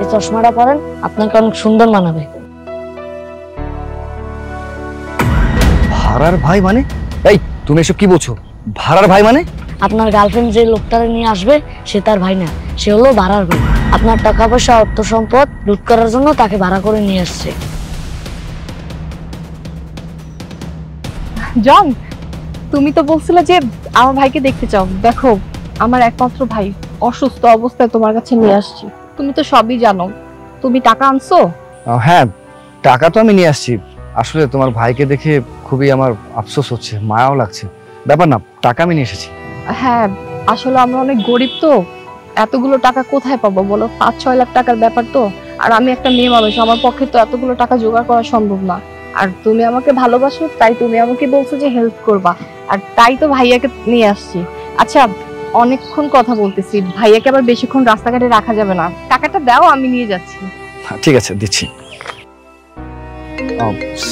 এই চশমাটা পরেন, আপনাকে অনেক সুন্দর মানাবে। ভাড়ার ভাই মানে? এই তুমি এসব কি বলছো? ভাড়ার ভাই মানে? আপনার গার্লফ্রেন্ড যে লোকটারে নিয়ে আসবে সে তার ভাই না, সে হলো ভাড়ার ভাই। আপনার টাকা পয়সা অর্থ সম্পদ লুট করার জন্য তাকে ভাড়া করে নিয়ে আসছে। জন, তুমি তো বলছিলে যে আমার ভাইকে দেখতে চাও। দেখো, আমার একমাত্র ভাই অসুস্থ অবস্থায় তোমার কাছে নিয়ে আসছি। তুমি তো সবই জানো। তুমি টাকা আনছো? হ্যাঁ, টাকা তো আমি নিয়ে আসছি। আসলে তোমার ভাইকে দেখে খুবই আমার আফসোস হচ্ছে, মায়াও লাগছে। ব্যাপার না, টাকা আমি নিয়ে এসেছি। হ্যাঁ, আসলে আমরা অনেক গরিব তো, এতগুলো টাকা কোথায় পাবো বলো? 5-6 লাখ টাকার ব্যাপার তো। আর আমি একটা মেয়ে মানুষ, আমার পক্ষে তো এতগুলো টাকা জোগাড় করা সম্ভব না। আর তুমি আমাকে ভালোবাসো, তাই তুমি আমাকে বলছো যে হেল্প করবা, আর তাই তো ভাইয়াকে নিয়ে আসছি। আচ্ছা, অনেকক্ষণ কথা বলতেছি, ভাইয়াকে আবার বেশিক্ষণ রাস্তাঘাটে রাখা যাবে না। টাকাটা দাও, আমি নিয়ে যাচ্ছি। ঠিক আছে, দিচ্ছি।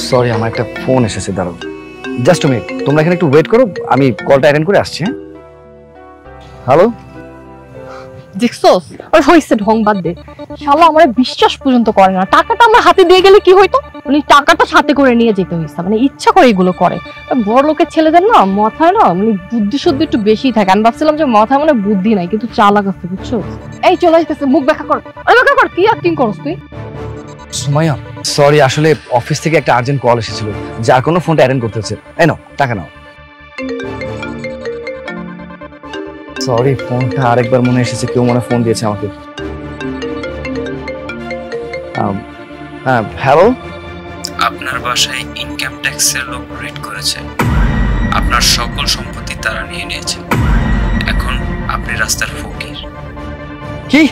সরি, আমার একটা ফোন এসেছে, দাঁড়াও জাস্ট মিনিট। তোমরা এখানে একটু ওয়েট করো, আমি কলটা অ্যাটেন্ড করে আসছি। হ্যালো? দেখছোস, আর হইছে ঢং বাদ দে। শালা আমার বিশ্বাস পর্যন্ত করে না। টাকাটা আমার হাতে দিয়ে গেলে কি হইতো? উনি টাকাটা সাথে করে নিয়ে যেতে হইছে, মানে ইচ্ছা করে এগুলো করে। বড় লোকের ছেলেদের না মাথায় না মানে বুদ্ধি শুদ্ধি একটু বেশি থাকে। আমি ভাবছিলাম যে মাথায় মানে বুদ্ধি নাই, কিন্তু চালাক আছে, বুঝছো? এই চলে আসতেছে, মুখ ব্যাখ্যা কর। আরে ব্যাখ্যা কর, কি অ্যাক্টিং করছ তুই? সুমাইয়া, সরি, আসলে অফিস থেকে একটা আর্জেন্ট কল এসেছিল, যার কোনো ফোনটা অ্যাটেন্ড করতে হচ্ছে। এই নাও, টাকা নাও। সরি, ফোনটা আরেকবার মনে এসেছে, কেউ মনে ফোন দিয়েছে আমাকে। হ্যাঁ, হ্যালো? আপনার বাসায় ইনকাম ট্যাক্সের লোক রেড করেছে। আপনার সকল সম্পত্তি তারা নিয়ে নিয়েছে। এখন আপনি রাস্তার ফকির। কি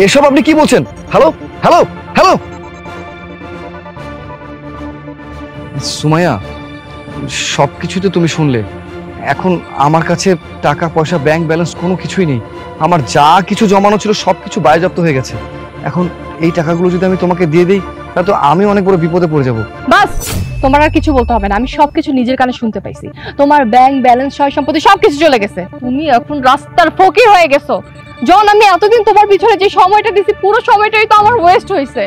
এসব আপনি কি বলছেন? Hello, hello, hello? সুমাইয়া, সবকিছু তো তুমি শুনলে। এখন আমার কাছে টাকা পয়সা, ব্যাংক ব্যালেন্স কোনো কিছুই নেই। আমার যা কিছু জমানো ছিল সবকিছু বাজেয়াপ্ত হয়ে গেছে। এখন এই টাকাগুলো যদি আমি তোমাকে দিয়ে দিই, তাহলে তো আমি অনেক বড় বিপদে পড়ে যাব। বাস, তোমার আর কিছু বলতে হবে না। আমি সবকিছু নিজের কানে শুনতে পাইছি। তোমার ব্যাংক ব্যালেন্স, সয় সম্পত্তি সবকিছু চলে গেছে। তুমি এখন রাস্তার ফকির হয়ে গেছো। জন, আমি এতদিন তোমার পিছনে যে সময়টা দিছি, পুরো সময়টাই তো আমার ওয়েস্ট হয়েছে।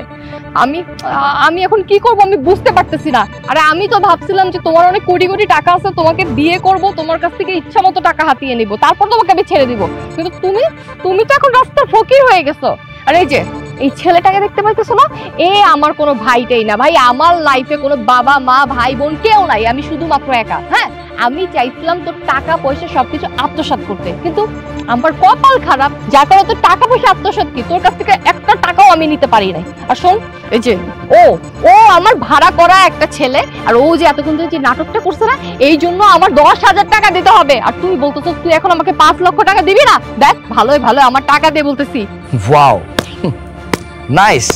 আমি এখন কি করব আমি বুঝতে পারতেছি না। আরে আমি তো ভাবছিলাম যে তোমার অনেক কোটি কোটি টাকা আছে, তোমাকে বিয়ে করব, তোমার কাছ থেকে ইচ্ছা মতো টাকা হাতিয়ে নিব, তারপর তোমাকে আমি ছেড়ে দিব। কিন্তু তুমি তো এখন রাস্তার ফকির হয়ে গেছো। আর এই যে এই ছেলেটাকে দেখতে পাইতেছো না, এ আমার কোনো ভাইটাই না। ভাই, আমার লাইফে কোনো বাবা মা ভাই বোন কেউ নাই, আমি শুধুমাত্র একা। হ্যাঁ, আমি চাইছিলাম তোর টাকা পয়সা সবকিছু আত্মসাৎ করতে, কিন্তু আমার কপাল খারাপ, যার কারণে তোর টাকা পয়সা আত্মসাৎ কি তোর কাছ থেকে একটা টাকাও আমি নিতে পারি নাই। আর শোন, এই যে ও আমার ভাড়া করা একটা ছেলে, আর ও যে এতক্ষণ ধরে যে নাটকটা করছে না, এই জন্য আমার 10,000 টাকা দিতে হবে। আর তুই বলতেছ তুই এখন আমাকে 5 লক্ষ টাকা দিবি না? দেখ, ভালোই ভালো আমার টাকা দে বলতেছি। Wow, nice.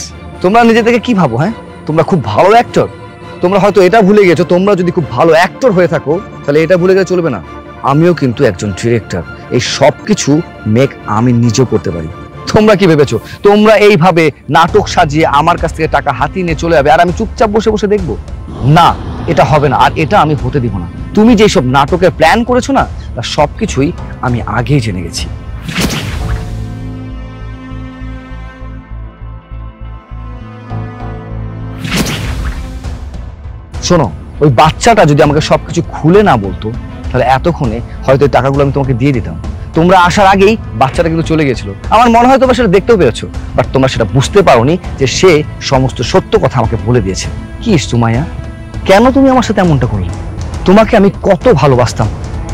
তোমরা নিজে থেকে কি ভাবো? হ্যাঁ, তোমরা খুব ভালো অ্যাক্টর। তোমরা হয়তো এটা ভুলে গেছো, তোমরা যদি খুব ভালো অ্যাক্টর হয়ে থাকো তাহলে এটা ভুলে গেলে চলবে না। আমিও কিন্তু একজন ডিরেক্টর। এই সব কিছু মেক আমি নিজেও করতে পারি। তোমরা কি ভেবেছো তোমরা এইভাবে নাটক সাজিয়ে আমার কাছ থেকে টাকা হাতিয়ে নিয়ে চলে যাবে আর আমি চুপচাপ বসে বসে দেখবো? না, এটা হবে না, আর এটা আমি হতে দিব না। তুমি যে সব নাটকের প্ল্যান করেছো না, তার সবকিছুই আমি আগেই জেনে গেছি। শোনো, ওই বাচ্চাটা যদি আমাকে সবকিছু খুলে না বলতো, তাহলে এতক্ষণে হয়তো এই টাকাগুলো আমি তোমাকে দিয়ে দিতাম। তোমরা আসার আগেই বাচ্চাটা কিন্তু চলে গেছিল। আমার মনে হয় তোমরা সেটা দেখতেও পেরেছো, বাট তোমরা সেটা বুঝতে পারোনি যে সে সমস্ত সত্য কথা আমাকে বলে দিয়েছে। কি সুমাইয়া, কেন তুমি আমার সাথে এমনটা করলে? তোমাকে আমি কত ভালোবাসতাম।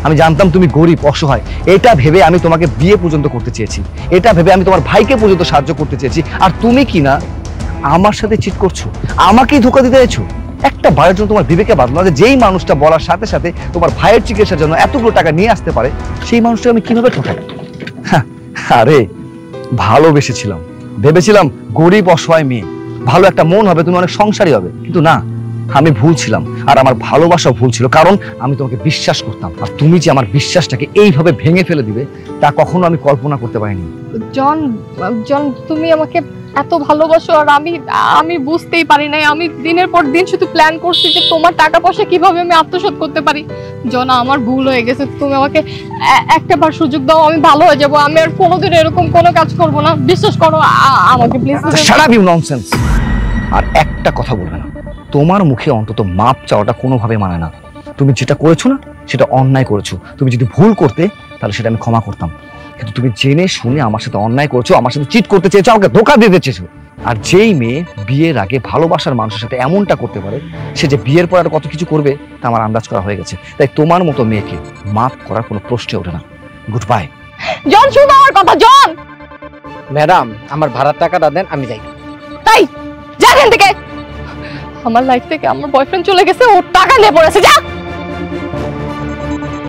আমি জানতাম তুমি গরিব অসহায়, এটা ভেবে আমি তোমাকে বিয়ে পর্যন্ত করতে চেয়েছি। এটা ভেবে আমি তোমার ভাইকে পর্যন্ত সাহায্য করতে চেয়েছি। আর তুমি কি না আমার সাথে চিট করছো, আমাকেই ধোঁকা দিতে চাইছো। একটা ভাইয়ের জন্য তোমার বিবেকে বাঁধলো না যে যেই মানুষটা বলার সাথে সাথে তোমার ভাইয়ের চিকিৎসার জন্য এতগুলো টাকা নিয়ে আসতে পারে, সেই মানুষটা আমি কিভাবে ঠকাই? আরে ভালোবেসেছিলাম, ভেবেছিলাম গরিব অসহায় মেয়ে, ভালো একটা মন হবে, তুমি অনেক সংসারী হবে, কিন্তু না, আমি ভুল ছিলাম। আর আমার ভালোবাসা ভুল ছিল, কারণ আমি তোমাকে বিশ্বাস করতাম। আর তুমি যে আমার বিশ্বাসটাকে এইভাবে ভেঙে ফেলে দিবে, তা কখনো আমি কল্পনা করতে পারিনি। জন, তুমি আমাকে এত ভালোবাসো আর আমি বুঝতেই পারি নাই। আমি দিনের পর দিন শুধু প্ল্যান করছি যে তোমার টাকা পয়সা কিভাবে আমি আত্মসাৎ করতে পারি। জনা, আমার ভুল হয়ে গেছে, তুমি আমাকে একটাবার সুযোগ দাও, আমি ভালো হয়ে যাব। আমি আর কোনোদিন এরকম কোনো কাজ করব না, বিশ্বাস করো আমাকে please. Shut up you nonsense. আর একটা কথা বলবে না, তোমার মুখে অন্তত মাপ চাওয়াটা কোনোভাবে মানে না। তুমি যেটা করেছো না সেটা অন্যায় করেছো। তুমি যদি ভুল করতে তাহলে সেটা আমি ক্ষমা করতাম, কিন্তু তুমি জেনে শুনে আমার সাথে অন্যায় করছো, আমার সাথে চিট করতে চেয়েছো, আমাকে ধোঁকা দিতে চেয়েছো। আর যেই মেয়ে বিয়ের আগে ভালোবাসার মানুষের সাথে এমনটা করতে পারে, সে যে বিয়ের পর আর কত কিছু করবে তা আমার আন্দাজ করা হয়ে গেছে। তাই তোমার মতো মেয়েকে মাফ করার কোনো প্রশ্নই ওঠে না। Good bye. জন, শুনো আমার কথা। জন, ম্যাডাম আমার ভাড়ার টাকাটা দেন, আমি যাই। তাই যা এখান থেকে। আমার লাইফ থেকে আমার বয়ফ্রেন্ড চলে গেছে, ওর টাকা নিয়ে পড়েছে, যা।